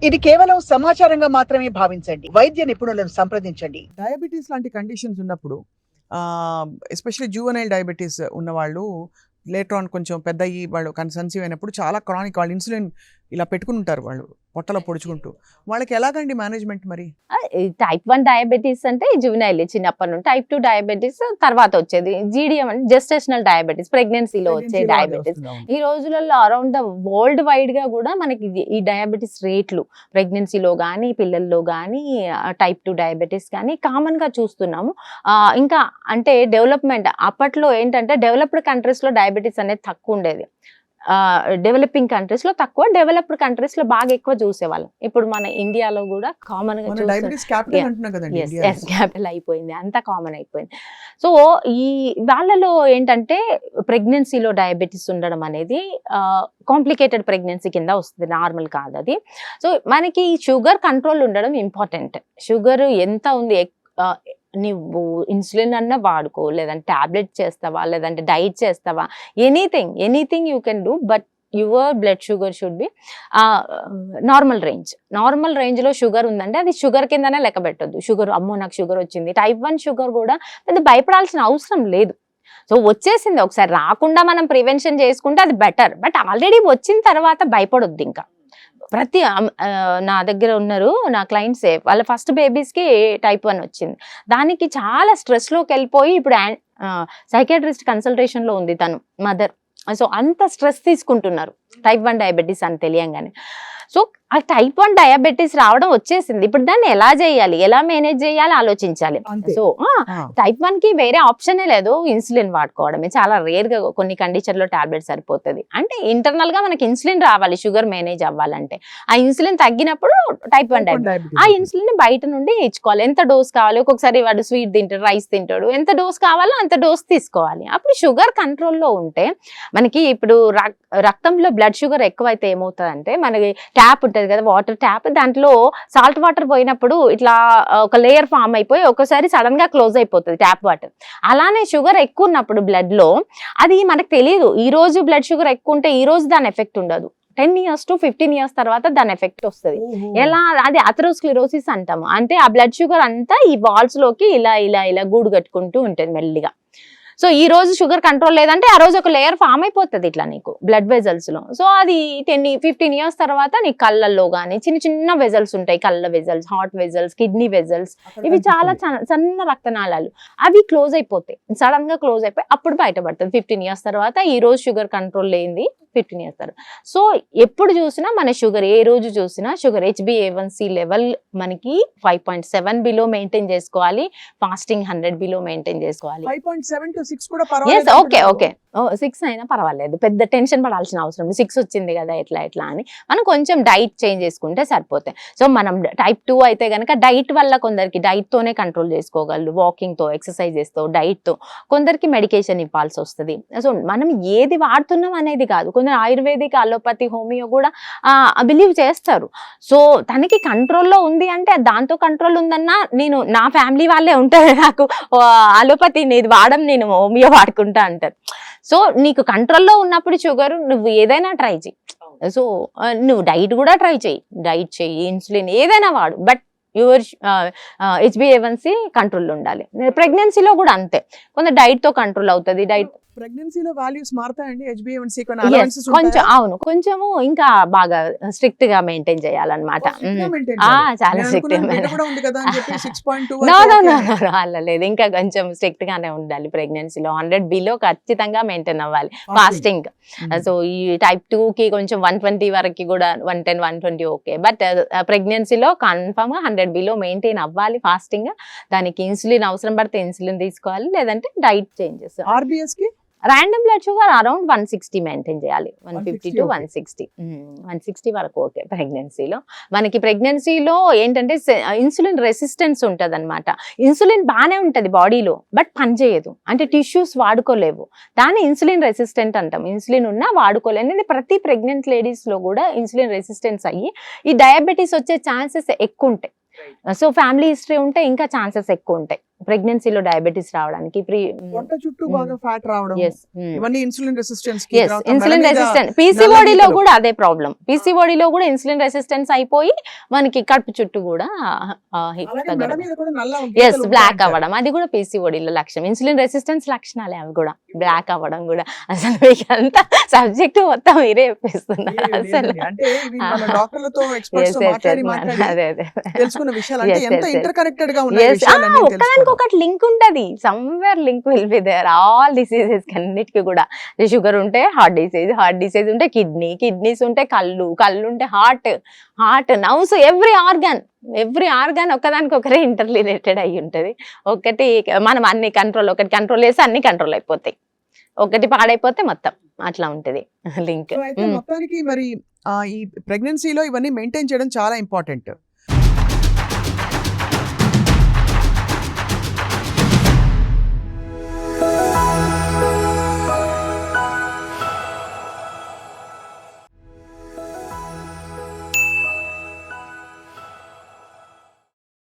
ఇది కేవలం సమాచారంగా మాత్రమే భావించండి. వైద్య నిపుణులను సంప్రదించండి. డయాబెటీస్ లాంటి కండిషన్స్ ఉన్నప్పుడు ఎస్పెషల్లీ జూవెనైల్ డయాబెటీస్ ఉన్నవాళ్ళు లేటర్ ఆన్ కొంచెం పెద్ద అయ్యి వాళ్ళు కన్సన్సీవ్ అయినప్పుడు చాలా క్రానిక్ వాళ్ళు ఇన్సులిన్ ఇలా పెట్టుకుని ఉంటారు వాళ్ళు పొట్టలో పొడుచుకుంటూ. వాళ్ళకి ఎలాగండి మేనేజ్మెంట్ మరి? టైప్ 1 డయాబెటీస్ అంటే జువెనైల్ చిన్నప్పటి నుండి, టైప్ 2 డయాబెటీస్ తర్వాత వచ్చేది, జీడిఎం అంటే జెస్టేషనల్ డయాబెటీస్ ప్రెగ్నెన్సీలో వచ్చే డయాబెటీస్. ఈ రోజులలో అరౌండ్ ద వరల్డ్ వైడ్ గా కూడా మనకి ఈ డయాబెటీస్ రేట్లు ప్రెగ్నెన్సీలో కానీ పిల్లల్లో కానీ టైప్ 2 డయాబెటీస్ కానీ కామన్ గా చూస్తున్నాము. ఇంకా అంటే డెవలప్మెంట్ అప్పట్లో ఏంటంటే డెవలప్డ్ కంట్రీస్ లో డయాబెటీస్ అనేది తక్కువ ఉండేది, డెవలపింగ్ కంట్రీస్ లో తక్కువ, డెవలప్డ్ కంట్రీస్ లో బాగా ఎక్కువ చూసేవాళ్ళం. ఇప్పుడు మన ఇండియాలో కూడా కామన్ గా క్యాపిటల్ అయిపోయింది, అంతా కామన్ అయిపోయింది. సో ఈ వాళ్ళలో ఏంటంటే ప్రెగ్నెన్సీలో డయాబెటీస్ ఉండడం అనేది కాంప్లికేటెడ్ ప్రెగ్నెన్సీ కింద వస్తుంది, నార్మల్ కాదు అది. సో మనకి షుగర్ కంట్రోల్ ఉండడం ఇంపార్టెంట్. షుగర్ ఎంత ఉంది, నువ్వు ఇన్సులిన్ అన్నా వాడుకో, లేదంటే టాబ్లెట్ చేస్తావా, లేదంటే డైట్ చేస్తావా, anything you can do, but your blood sugar should be normal రేంజ్లో షుగర్ ఉందంటే అది షుగర్ కిందనే లెక్క పెట్టొద్దు. షుగర్ అమ్మో నాకు షుగర్ వచ్చింది, టైప్ 1 షుగర్ కూడా పెద్ద భయపడాల్సిన అవసరం లేదు. సో వచ్చేసింది, ఒకసారి రాకుండా మనం ప్రివెన్షన్ చేసుకుంటే అది బెటర్, బట్ ఆల్రెడీ వచ్చిన తర్వాత భయపడొద్దు. ఇంకా ప్రతి నా దగ్గర ఉన్నారు నా క్లయింట్సే, వాళ్ళ ఫస్ట్ బేబీస్కి టైప్ 1 వచ్చింది, దానికి చాలా స్ట్రెస్లోకి వెళ్ళిపోయి ఇప్పుడు సైకియాట్రిస్ట్ కన్సల్టేషన్లో ఉంది తను మదర్. సో అంత స్ట్రెస్ తీసుకుంటున్నారు టైప్ 1 డయాబెటీస్ అని తెలియంగానే. సో ఆ టైప్ 1 డయాబెటీస్ రావడం వచ్చేసింది, ఇప్పుడు దాన్ని ఎలా చేయాలి, ఎలా మేనేజ్ చేయాలి ఆలోచించాలి. సో టైప్ 1 కి వేరే ఆప్షనే లేదు, ఇన్సులిన్ వాడుకోవడమే. చాలా రేర్ గా కొన్ని కండిషన్ లో టాబ్లెట్ సరిపోతుంది. అంటే ఇంటర్నల్ గా మనకి ఇన్సులిన్ రావాలి షుగర్ మేనేజ్ అవ్వాలంటే. ఆ ఇన్సులిన్ తగ్గినప్పుడు టైప్ 1 డయాబెటీస్, ఆ ఇన్సులిన్ బయట నుండి ఇచ్చుకోవాలి. ఎంత డోస్ కావాలి, ఒక్కొక్కసారి వాడు స్వీట్ తింటాడు, రైస్ తింటాడు, ఎంత డోస్ కావాలో అంత డోస్ తీసుకోవాలి. అప్పుడు షుగర్ కంట్రోల్లో ఉంటే మనకి ఇప్పుడు రక్తంలో బ్లడ్ షుగర్ ఎక్కువైతే ఏమవుతుందంటే, మనకి ట్యాప్ ఉంటుంది కదా, వాటర్ ట్యాప్, దాంట్లో సాల్ట్ వాటర్ పోయినప్పుడు ఇట్లా ఒక లేయర్ ఫామ్ అయిపోయి ఒకసారి సడన్ గా క్లోజ్ అయిపోతుంది ట్యాప్ వాటర్. అలానే షుగర్ ఎక్కువ ఉన్నప్పుడు బ్లడ్ లో అది మనకు తెలియదు. ఈ రోజు బ్లడ్ షుగర్ ఎక్కువ ఉంటే ఈ రోజు దాని ఎఫెక్ట్ ఉండదు, 10 years to 15 years తర్వాత దాని ఎఫెక్ట్ వస్తుంది. ఎలా, అది అథెరోస్క్లెరోసిస్ అంటాము. అంటే ఆ బ్లడ్ షుగర్ అంతా ఈ వాల్స్ లోకి ఇలా ఇలా ఇలా గూడు కట్టుకుంటూ ఉంటుంది మెల్లిగా. సో ఈ రోజు షుగర్ కంట్రోల్ లేదంటే ఆ రోజు ఒక లేయర్ ఫామ్ అయిపోతుంది ఇట్లా నీకు బ్లడ్ వెజల్స్ లో. సో అది 10-15 years తర్వాత నీ కళ్ళల్లో కానీ చిన్న చిన్న వెజల్స్ ఉంటాయి, కళ్ళ vessels, heart vessels, kidney vessels, ఇవి చాలా సన్న రక్తనాళాలు, అవి క్లోజ్ అయిపోతాయి, సడన్ గా క్లోజ్ అయిపోయి అప్పుడు బయటపడుతుంది 15 years తర్వాత. ఈ రోజు షుగర్ కంట్రోల్ లేనిది 15 years తర్వాత. సో ఎప్పుడు చూసినా మన షుగర్, ఏ రోజు చూసినా షుగర్ HbA1c లెవెల్ మనకి 5.7 బిలో మెయింటైన్ చేసుకోవాలి, ఫాస్టింగ్ 100 బిలో మెయింటైన్ చేసుకోవాలి. 5.7 to 6 కూడా పర్వాలేదు. ఓకే 6 అయినా పర్వాలేదు, పెద్ద టెన్షన్ పడాల్సిన అవసరం లేదు. 6 వచ్చింది కదా ఎట్లా అని మనం కొంచెం డైట్ చేంజ్ చేసుకుంటే సరిపోతాయి. సో మనం టైప్ 2 అయితే కనుక డైట్ వల్ల కొందరికి డైట్ తోనే కంట్రోల్ చేసుకోగలరు, వాకింగ్ తో, ఎక్సర్సైజెస్ తో, డైట్ తో. కొందరికి మెడికేషన్ ఇవ్వాల్సి వస్తుంది. సో మనం ఏది వాడుతున్నాం అనేది కాదు, కొందరు ఆయుర్వేదిక్, అలోపతి, హోమియో కూడా బిలీవ్ చేస్తారు. సో తనకి కంట్రోల్లో ఉంది అంటే దాంతో కంట్రోల్ ఉందన్నా, నేను నా ఫ్యామిలీ వాళ్ళే ఉంటారు, నాకు అలోపతి ఇది వాడడం, నేను హోమియో వాడుకుంటా అంటారు. సో నీకు కంట్రోల్లో ఉన్నప్పుడు షుగర్ నువ్వు ఏదైనా ట్రై చేయి. సో నువ్వు డైట్ కూడా ట్రై చేయి, ఇన్సులిన్ ఏదైనా వాడు, బట్ యువర్ HbA1c కంట్రోల్ ఉండాలి. ప్రెగ్నెన్సీలో కూడా అంతే, కొంత డైట్ తో కంట్రోల్ అవుతుంది. డైట్ ప్రెగ్నెన్సీలో వాల్యూస్ మారుతాయండి HbA1c కొంచెం, అవును కొంచెము ఇంకా బాగా స్ట్రిక్ట్ గా మెయింటైన్ చేయాలన్నమాట. చాలా స్ట్రిక్ట్ అలా లేదు, ఇంకా కొంచెం స్ట్రిక్ట్ గానే ఉండాలి. ప్రెగ్నెన్సీలో 100 బిలో ఖచ్చితంగా మెయింటైన్ అవ్వాలి ఫాస్టింగ్. సో ఈ టైప్ 2 కి కొంచెం 120 వరకు కూడా 110, 120 ఓకే, బట్ ప్రెగ్నెన్సీలో కన్ఫర్మ్ గా 100 బిలో మెయింటైన్ అవ్వాలి ఫాస్టింగ్. దానికి ఇన్సులిన్ అవసరం పడితే ఇన్సులిన్ తీసుకోవాలి, లేదంటే డైట్ చేంజెస్. RBS కి random blood sugar around 160 maintain చేయాలి, 150 to 160 వరకు ఓకే. ప్రెగ్నెన్సీలో మనకి ప్రెగ్నెన్సీలో ఏంటంటే ఇన్సులిన్ రెసిస్టెన్స్ ఉంటుంది అనమాట. ఇన్సులిన్ బాగానే ఉంటుంది బాడీలో, బట్ పనిచేయదు, అంటే టిష్యూస్ వాడుకోలేవు, దాన్ని ఇన్సులిన్ రెసిస్టెంట్ అంటాం. ఇన్సులిన్ ఉన్నా వాడుకోలేదు. ప్రతి ప్రెగ్నెంట్ లేడీస్ లో కూడా ఇన్సులిన్ రెసిస్టెన్స్ అయ్యి ఈ డయాబెటీస్ వచ్చే ఛాన్సెస్ ఎక్కువ ఉంటాయి. సో ఫ్యామిలీ హిస్టరీ ఉంటే ఇంకా ఛాన్సెస్ ఎక్కువ ఉంటాయి ప్రెగ్నెన్సీలో డయాబెటీస్ రావడానికి. పొట్ట చుట్టూ బాగా ఫ్యాట్ రావడం ఇవన్నీ ఇన్సులిన్ రెసిస్టెన్స్ ఇన్సులిన్ రెసిస్టెన్స్, పీసీఓడిలో కూడా అదే ప్రాబ్లం. పీసీఓడిలో కూడా ఇన్సులిన్ రెసిస్టెన్స్ అయిపోయి మనకి కడుపు చుట్టూ కూడా బ్లాక్ అవ్వడం, అది కూడా పీసీఓడిలో లక్షణం. ఇన్సులిన్ రెసిస్టెన్స్ లక్షణాలే అవి కూడా, బ్లాక్ అవ్వడం కూడా. అసలు మీకు అంతా సబ్జెక్ట్ మొత్తం మీరే చెప్పిస్తున్నారు అసలు. అదే అదే తెలుసుకున్న విషయాలు అంటే ఎంత ఇంటర్ కనెక్టెడ్ గా ఉన్నాయి విషయాలన్నీ ఒక్కదానికి ఒకటి లింక్ ఉంటది, somewhere link will be there. All diseases అన్నిటికీ కూడా, షుగర్ ఉంటే హార్ట్ డిసీజ్ ఉంటే కిడ్నీస్ ఉంటే కళ్ళు ఉంటే హార్ట్ నర్వ్స్, ఎవ్రీ ఆర్గాన్ ఒక్కదానికి ఒకరే ఇంటర్ రిలేటెడ్ అయి ఉంటది. ఒకటి మనం అన్ని ఒకటి కంట్రోల్ చేస్తే అన్ని కంట్రోల్ అయిపోతాయి, ఒకటి పాడైపోతే మొత్తం అట్లా ఉంటది లింక్. మొత్తానికి మరి ఈ ప్రెగ్నెన్సీలో ఇవన్నీ మెయింటైన్ చేయడం చాలా ఇంపార్టెంట్.